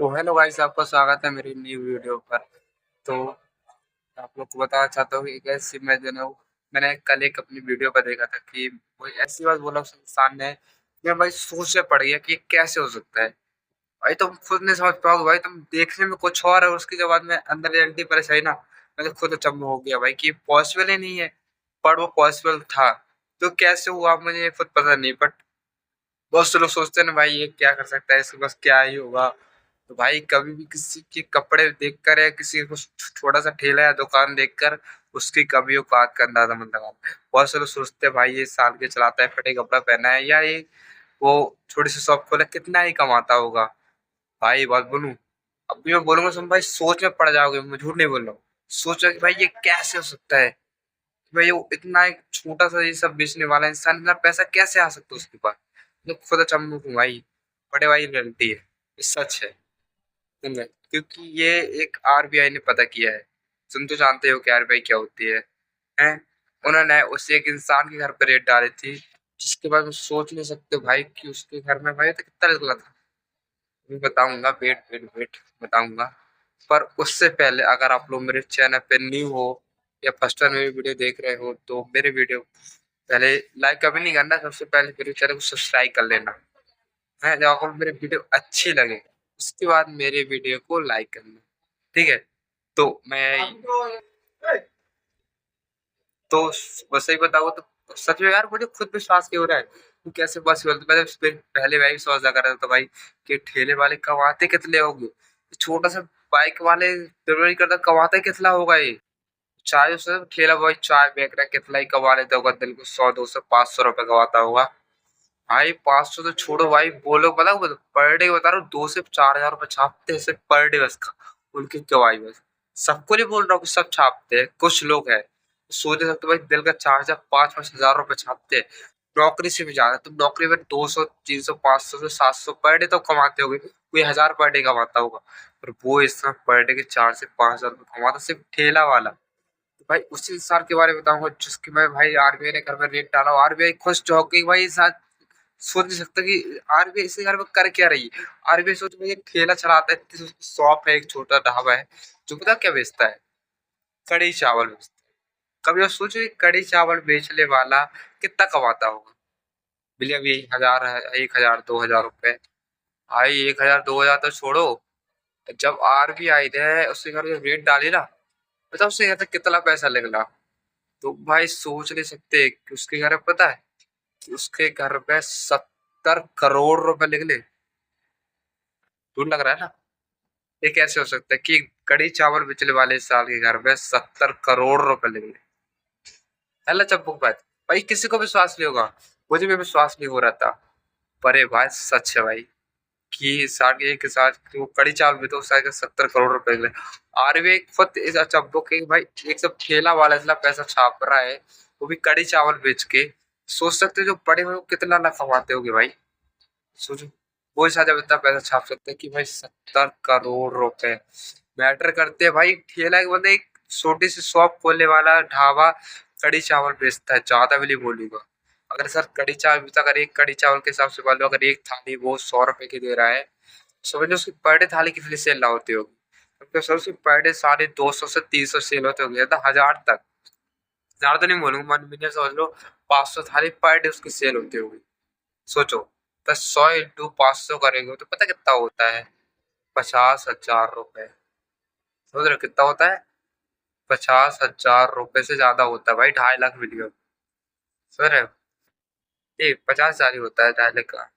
तो hello guys, आपका स्वागत है मेरी न्यू वीडियो पर। तो आप लोग को बताना चाहता हूँ कि एक ऐसी मैंने कल एक अपनी वीडियो पर देखा था कि कोई ऐसी बात बोला उस इंसान ने, मैं भाई सोचने पड़ गया कि ये कैसे हो सकता है। भाई तुम खुद नहीं समझ पाओगे भाई, तुम देखने में कुछ और है, उसकी जब बाद में अंदर रियलिटी पर सही ना, मैं तो खुद अचंभ हो गया भाई कि पॉसिबल ही नहीं है। पर वो पॉसिबल था, तो कैसे हुआ मुझे खुद पता नहीं। बट बहुत से लोग सोचते हैं ना भाई ये क्या कर सकता है, इसके बस क्या ही होगा। तो भाई कभी भी किसी के कपड़े देखकर या किसी को छोटा सा ठेला या दुकान देखकर उसकी कभी औकात का अंदाजा मत लगा। बहुत से लोग सोचते हैं भाई ये साल के चलाता है, फटे कपड़ा पहना है, या ये वो छोटी सी शॉप खोला, कितना ही कमाता होगा। भाई बात बोलूं, अभी मैं बोलूंगा तुम भाई सोच में पड़ जाओगे, मैं झूठ नहीं बोल रहा हूँ। सोचो कि भाई ये कैसे हो सकता है, कि भाई वो इतना एक छोटा सा ये सब बेचने वाला इंसान इतना पैसा कैसे आ सकता है उसके पास। मैं खुद अचंभ हूँ भाई। बड़े भाई रियलिटी है, ये सच है। समझे? क्योंकि ये एक आरबीआई ने पता किया है। तुम तो जानते हो कि आरबीआई क्या होती है, हैं? उन्होंने उस एक इंसान के घर पर रेड डाली थी, जिसके बाद में सोच नहीं सकते भाई कि उसके घर में भाई तो कितना निकला था। मैं बताऊंगा, वेट वेट वेट, बताऊंगा। पर उससे पहले अगर आप लोग मेरे चैनल पे न्यू हो या फर्स्ट टाइम मेरी वीडियो देख रहे हो तो मेरे वीडियो पहले लाइक कभी नहीं करना, सबसे पहले मेरे चैनल को सब्सक्राइब कर लेना है। जब आपको मेरी वीडियो अच्छी लगे उसके बाद मेरे वीडियो को लाइक करना, ठीक है? तो मैं तो वैसे ही बताऊँ तो सच में यार मुझे खुद विश्वास नहीं हो रहा है कि कैसे पॉसिबल। तो मैंने पहले मैं भी सोचा कर रहा था भाई कि ठेले वाले कमाते कितने होंगे, छोटा सा बाइक वाले डिलीवरी करता कमाता कितना होगा ये। चाय से ठेला बॉय चाय बेच रहा है, कितना ही कमा लेता होगा दिन को, 100 200 500 रुपए कमाता होगा। भाई 500 तो छोड़ो भाई, बोलो बताओ पर डे बता रहा हूँ 2 से 4 हजार रुपए छापते हैं सिर्फ पर डे बस का, उनकी कमाई बस। सबको नहीं बोल रहा हूँ कि सब छापते हैं, कुछ लोग हैं सोच सकते भाई दिल का 4 5 5 हजार रुपए छापते हैं। नौकरी से भी ज्यादा, तुम नौकरी में 200 300 500 से 700 पर डे तो कमाते होगे, कोई 1000 पर डे कमाता होगा। पर वो इस समय पर डे के 4 से 5 हजार रुपए कमाता सिर्फ ठेला वाला। तो भाई उसी इंसान के बारे में बताऊंगा जिसके मैं भाई आरबीआई ने घर में रेट डाला, आरबीआई खुश जो हो गई भाई। सोच नहीं सकता कि आरबीआई इसी घर में कर क्या रही है। आरबीआई सोच में एक ठेला चलाता है, इतनी शॉप है, एक छोटा ढाबा है जो पता क्या बेचता है, कड़ी चावल बेचता है। कभी आप सोचो ये कड़ी चावल बेचने वाला कितना कमाता होगा। भैया अभी 1000 है, 1000 2000 रुपए। भाई 1000 2000 तो छोड़ो, जब आरबीआई ने उसके घर में रेट डाली ना, बताओ उसके घर से कितना पैसा निकला। तो भाई सोच नहीं सकते कि उसके घर में पता है कि उसके घर में 70 करोड़ रुपए निकले। दूर लग रहा है ना? ये कैसे हो सकता है कि कड़ी चावल बेचने वाले साल के घर में 70 करोड़ रुपए निकले। है चप्पू बात भाई, किसी को विश्वास नहीं होगा, मुझे भी विश्वास नहीं हो रहा था। पर ये बात सच है भाई कि साल एक साल वो कड़ी चावल भी तो शायद 70 करोड़ रुपए निकले। आरबीआई खुद इस अचंभों के भाई एक सब ठेला वाला इतना पैसा छाप रहा है, वो भी कड़ी चावल बेच के। सोच सकते हो जो बड़े हुए वो कितना ना कमाते होंगे भाई। सोचो, वो शायद जब इतना पैसा छाप सकते हैं कि भाई 70 करोड़ रुपए मैटर करते हैं भाई। ठेला के बंदे एक छोटी सी शॉप खोलने वाला ढाबा कड़ी चावल बेचता है, ज्यादा भी नहीं बोलूंगा। अगर सर कड़ी चावल बेचता, अगर एक कड़ी चावल के हिसाब से मान लो अगर एक थाली वो 100 रुपए की दे रहा है, समझ लो उसकी पर डे थाली कितनी सेल ना होती होगी। क्योंकि सर उसकी पर डे साढ़े 200 से 300 सेल होते होंगे, तो 1000 तक, ज्यादा तो नहीं बोलूंगा, मन में समझ लो 500 थाली पर डे उसकी सेल होती होगी। सोचो, तो 100 × 500 करेंगे तो पता कितना होता है? 50 हजार रुपए। समझ रहे हो कितना होता है? 50 हजार रुपए से ज्यादा होता है भाई, 2.5 लाख मिलियन। समझ रहे हो? ये 50 हजार ही होता है, 2.5 लाख का।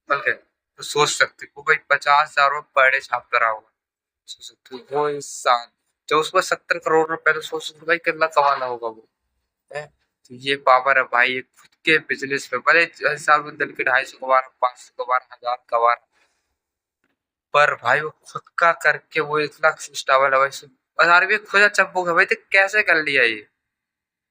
बल्कि तो सोच सकते हो भाई 50 हजार रुपये पर डे छाप कर रहा होगा। सोच सकते हो वो इंसान जब उसको 70 करोड़ रुपए, तो सोच सकते हो भाई कितना कमाना होगा वो है। तो ये पावर है भाई, ये खुद के बिजनेस में भले साल में दिन के 250 कमा रहा, 500 कमा रहा, 1000 कमा रहा, पर भाई वो खुद का करके वो इतना स्टेबल है भाई। और यार भी खुद अच्छा बुक है भाई, तो कैसे कर लिया ये?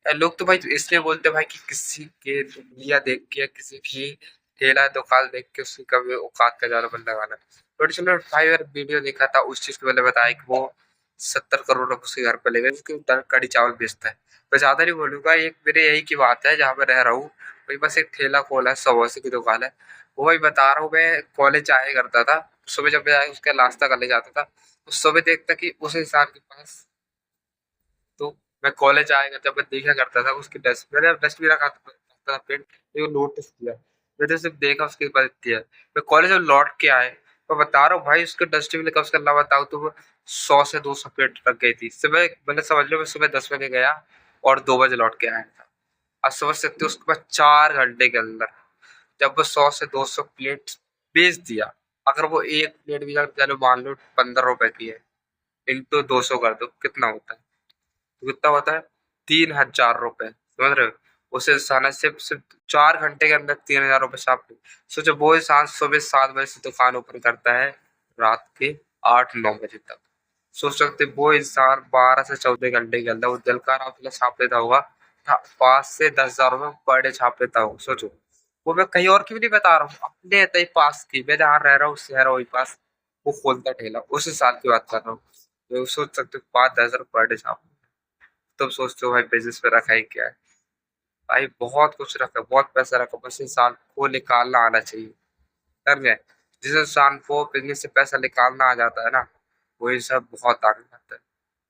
लोग तो भाई तो इसलिए बोलते हैं भाई कि किसी के लिया देख के या किसी की ठेला दुकान देख के उसकी कभी औकात का ज्यादा बंदा लगाना। बट चलो भाई यार वीडियो देखा था उस चीज के मैंने बताया कि वो 70 करोड़ उसके घर पे ले गए, उसके कड़ी चावल बेचता है। मैं ज्यादा नहीं बोलूंगा, एक मेरे यही की बात है जहाँ मैं रह रहा हूँ, वही बस एक ठेला खोला है, समोसे की दुकान है। वो भाई बता रहा हूँ, मैं कॉलेज आया करता था सुबह जब मैं उसका नाश्ता करने जाता था, तो सुबह देखता कि उस इंसान के पास, तो मैं कॉलेज आएगा जब मैं देखा करता था उसकी डस्ट, मैंने डस्टबिन रखा था पेन, ये नोटिस किया, मैंने सिर्फ देखा उसके बाद दिया। मैं कॉलेज में लौट के आए, मैं बता रहा हूँ भाई उसके डस्टबिन कब से करना बताऊँ तो वो 100 से 200 पेट रख गई थी। सुबह मैंने समझ लो मैं सुबह 10 बजे गया और 2 बजे लौट के आया था। अब समझ सकते हो उसके बाद 4 घंटे के अंदर जब वो 100 से 200 प्लेट बेच दिया। अगर वो एक प्लेट भी अगर चलो मान लो 15 रुपए की है, इंटू 200 कर दो कितना होता है, तो कितना होता है 3000 रुपए, समझ रहे हो। उसे इंसान सिर्फ 4 घंटे के अंदर 3000 रुपए छाप ली। सोचो वो इंसान सुबह 7 बजे से दुकान ओपन करता है रात के 8-9 बजे तक। सोच सकते वो इंसान 12 से 14 घंटे के अंदर वो दिल का आराम छाप लेता होगा, 5 से 10 हजार रुपए पर डे छाप लेता होगा। सोचो, वो मैं कहीं और की भी नहीं बता रहा हूँ, अपने तय पास की, मैं जहाँ रह रहा हूँ शहर वही पास वो खोलता ठेला, उस साल की बात कर रहा हूँ। तो सोच सकते हो 5-10 हजार पर डे छाप, तब सोचते हो भाई बिजनेस में रखा ही क्या है। भाई बहुत कुछ रखा, बहुत पैसा रखा, बस इंसान को निकालना आना चाहिए। समझ गए। जिस इंसान को बिजनेस से पैसा निकालना आ जाता है ना, वही सब बहुत आगे जाता है,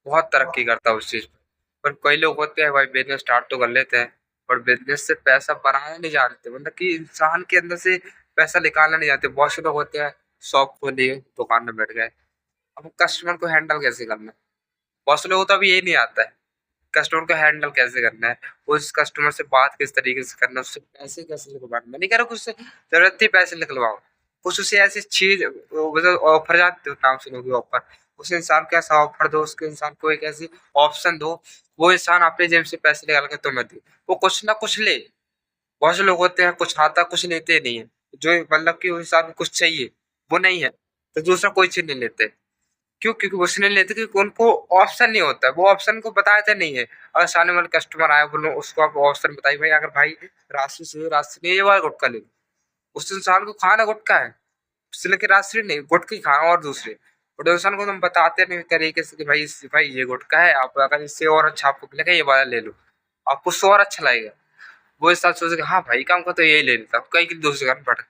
बहुत तरक्की करता है उस चीज में। पर कई लोग होते हैं भाई बिजनेस स्टार्ट तो कर लेते हैं, पर बिजनेस से पैसा बनाना नहीं जानते, मतलब कि इंसान के अंदर से पैसा निकालना नहीं जानते। बहुत से लोग होते हैं शॉप खोली दुकान में बैठ गए, अब कस्टमर को हैंडल कैसे करना है। बहुत से लोगों को तो अभी यही नहीं आता है कस्टमर को हैंडल कैसे करना है, उस कस्टमर से बात किस तरीके से करना है, उससे पैसे कैसे निकलवाना। मैं नहीं कह रहा कुछ जरूरत थी पैसे निकलवाओ, कुछ उसे ऐसी चीज मतलब ऑफर, जानते हो नाम सुनोगे ऑफर, उस इंसान को ऐसा ऑफर दो, उसके इंसान को एक ऐसी ऑप्शन दो, वो इंसान अपने जेब से पैसे निकाल के तुम्हें दे, वो कुछ ना कुछ ले। बहुत से लोग होते हैं कुछ आता कुछ लेते नहीं है, जो मतलब कि उस इंसान को कुछ चाहिए वो नहीं है, तो दूसरा कोई चीज नहीं लेते। क्यों? क्योंकि वो इसलिए लेते क्योंकि उनको ऑप्शन नहीं होता है, वो ऑप्शन को बताते नहीं है। अगर सामने वाले कस्टमर आए बोलो उसको आप ऑप्शन बताइए, भाई अगर भाई राशि से राशि नहीं ये वाला गुटखा ले लो, उस इंसान को खाना गुटखा है, इसलिए कि राशि नहीं गुटखा ही खाना, और दूसरे और इंसान को तुम बताते नहीं तरीके से कि भाई ये गुटखा है, आप अगर इससे और अच्छा आपको लगेगा ये वाला ले लो, आपको उससे और अच्छा लगेगा। वो इंसान सोचेगा हाँ भाई काम का तो यही ले लेता, कहीं की दूसरी जगह भटक।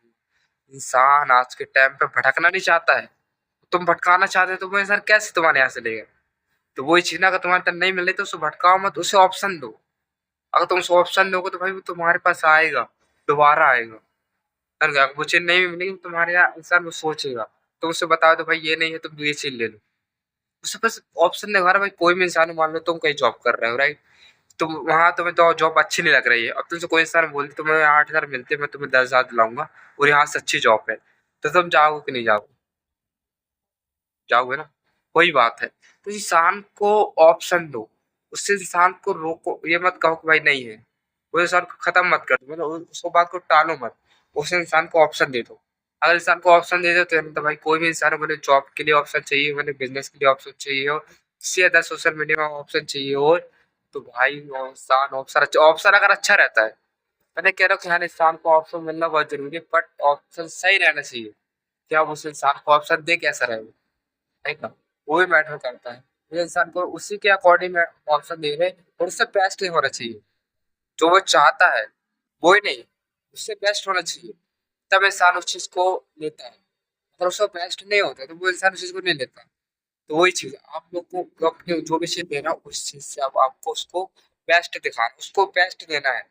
इंसान आज के टाइम पे भटकना नहीं चाहता है, तुम भटकाना चाहते हो तो वो इंसान कैसे तुम्हारे यहाँ से लेगा। तो वही चीज ना, अगर तुम्हारे टर्न नहीं मिले तो उसे भटकाओ मत, उसे ऑप्शन दो। अगर तुम उसे ऑप्शन दोगे तो भाई वो तुम्हारे पास आएगा, दोबारा आएगा। समझ गए? वो चीज नहीं मिलेगी तो तुम्हारे यहाँ इंसान वो सोचेगा, तुम उसे बताओ तो भाई ये नहीं है तुम ये चीज ले लो, उसे बस ऑप्शन देगा। भाई कोई भी इंसान मान लो तुम कहीं जॉब कर रहे हो राइट, तुम वहां तुम्हें तो जॉब अच्छी नहीं लग रही है, अब तुमसे कोई इंसान बोलते तुम्हें 8 हजार मिलते मैं तुम्हें 10 हजार दिलाऊंगा और यहाँ से अच्छी जॉब है, तो तुम जाओगे कि नहीं जाओगे? जाओगे ना। वही बात है, तो इंसान को ऑप्शन दो, उससे इंसान को रोको, ये मत कहो कि भाई नहीं है, वो इंसान को खत्म मत कर दो, मतलब उसको बात को टालो मत, उस इंसान को ऑप्शन दे दो। अगर इंसान को ऑप्शन दे दो तो भाई कोई भी इंसान मैंने जॉब के लिए ऑप्शन चाहिए, मैंने बिजनेस के लिए ऑप्शन चाहिए हो, इससे ज्यादा सोशल मीडिया में ऑप्शन चाहिए हो, तो भाई इंसान ऑप्शन अच्छा, ऑप्शन अगर अच्छा रहता है, मैंने कह रहा हूँ कि हाँ इंसान को ऑप्शन मिलना बहुत जरूरी है, बट ऑप्शन सही रहना चाहिए। क्या आप उस इंसान को ऑप्शन दे कैसा रहेगा, है ना? वो भी मैटर करता है। ये इंसान को उसी के अकॉर्डिंग ऑप्शन दे रहे हैं, और उससे बेस्ट नहीं होना चाहिए, जो वो चाहता है वो ही नहीं, उससे बेस्ट होना चाहिए, तब इंसान उस चीज को लेता है। अगर उसका बेस्ट नहीं होता तो वो इंसान उस चीज को नहीं लेता। तो वही चीज आप लोग को अपने जो भी चीज देना उस चीज से अब आपको उसको बेस्ट दिखाना, उसको बेस्ट देना है,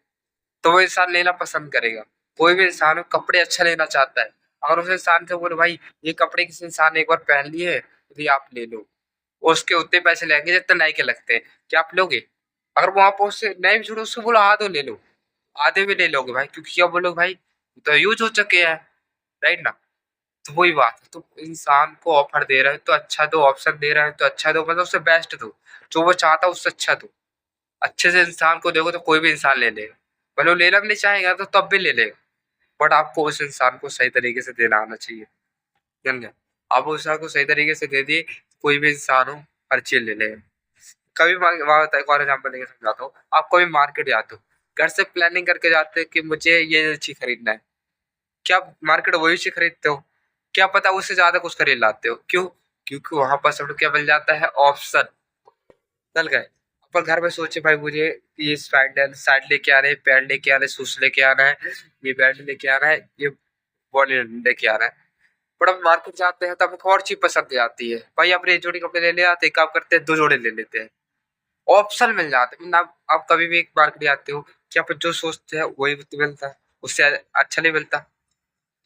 तो वो इंसान लेना पसंद करेगा। कोई भी इंसान हो कपड़े अच्छा लेना चाहता है, अगर उस इंसान से बोले भाई ये कपड़े किसी इंसान ने एक बार पहन लिए तो ये आप ले लो, वो उसके उतने पैसे लेंगे जितने नाई के लगते हैं, क्या आप लोगे? अगर वो आप उससे नहीं भी छोड़ो उससे बोलो आधो ले लो, आधे भी ले लोगे भाई, क्योंकि क्या बोलोगे भाई तो यूज हो चुके हैं, राइट ना। तो वही बात है, तो इंसान को ऑफर दे रहे हो तो अच्छा दो, ऑप्शन दे रहे हो तो अच्छा दो, मतलब उससे बेस्ट दो, जो वो चाहता है उससे अच्छा दो। अच्छे से इंसान को देखो तो कोई भी इंसान ले लेगा, भले वो लेना भी नहीं चाहेगा तो तब भी ले लेगा, बट आपको उस इंसान को सही तरीके से देना आना चाहिए। समझे? आप उस इंसान को सही तरीके से दे दिए, कोई भी इंसान हो हर चीज ले लेगा। कभी एक और एग्जाम्पल देके समझाता हूँ। आप कभी मार्केट जाते हो, घर से प्लानिंग करके जाते हैं कि मुझे ये चीज खरीदना है, क्या मार्केट वही चीज खरीदते हो? क्या पता उससे ज्यादा कुछ खरीद लाते हो, क्यों? क्योंकि वहां पर सब क्या मिल जाता है, ऑप्शन। चल गए। अपन घर में सोचे भाई मुझे ये सैंडल शर्ट लेके आने, पैंट लेके आने, शूज लेके आना है, ये बैट लेके आना है, ये बॉल लेके आना है, बट अब मार्केट जाते हैं तो हमें और चीज पसंद आती है भाई, अपने एक जोड़ी कपड़े ले ले आते हैं, काम करते हैं 2 जोड़े ले लेते हैं, ऑप्शन मिल जाते हैं। मतलब आप कभी भी एक मार्केट जाते हो कि आप जो सोचते हैं वही मिलता है, उससे अच्छा नहीं मिलता,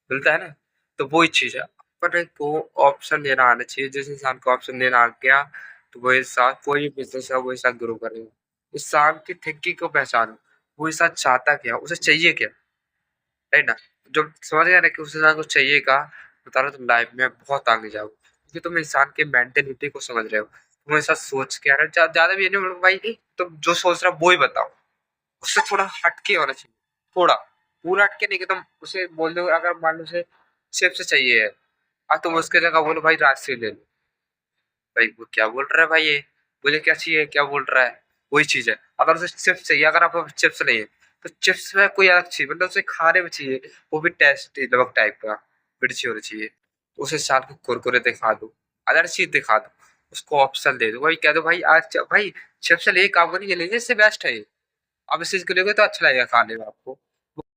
मिलता है ना। तो वो ही चीज है, पर एक वो ऑप्शन लेना आना चाहिए। जिस इंसान को ऑप्शन लेना आ गया तो वो इंसान कोई भी बिजनेस है वो इंसान ग्रो करेगा। इंसान की थिंकिंग को पहचानो, वो इंसान चाहता क्या, उसे चाहिए क्या, है ना। जो समझ गया ना कि उस इंसान को चाहिए क्या, बता रहा तुम लाइफ में बहुत आगे जाओ, क्योंकि तुम इंसान की मेंटेलिटी को समझ रहे हो। तुम ऐसा सोच के आ रहे हो, ज्यादा भी ये नहीं बोलो भाई तुम जो सोच रहे हो वो ही बताओ, उससे थोड़ा हटके होना चाहिए, थोड़ा, पूरा हटके नहीं कि तुम उसे बोल दो। अगर मान लो उसे चिप्स चाहिए है, अब तुम उसके जगह बोलो भाई राजश्री ले लो, भाई वो क्या बोल रहा है भाई, ये मुझे क्या चाहिए, क्या बोल रहा है। वही चीज है, अगर उसे चिप्स चाहिए, अगर आपको चिप्स नहीं है तो चिप्स में कोई अलग चीज, मतलब उसे खाने में चाहिए, वो भी टेस्ट नमक टाइप का मिर्ची होनी चाहिए, तो उसे साथ को कुरकुरे दिखा दो, अदर चीज दिखा दो, उसको ऑप्शन दे दो भाई, कह दो भाई आज भाई चिप्स ले, काम नहीं, ये लीजिए, इससे बेस्ट है ये, आप इस चीज को लेगे तो अच्छा लगेगा खाने में आपको।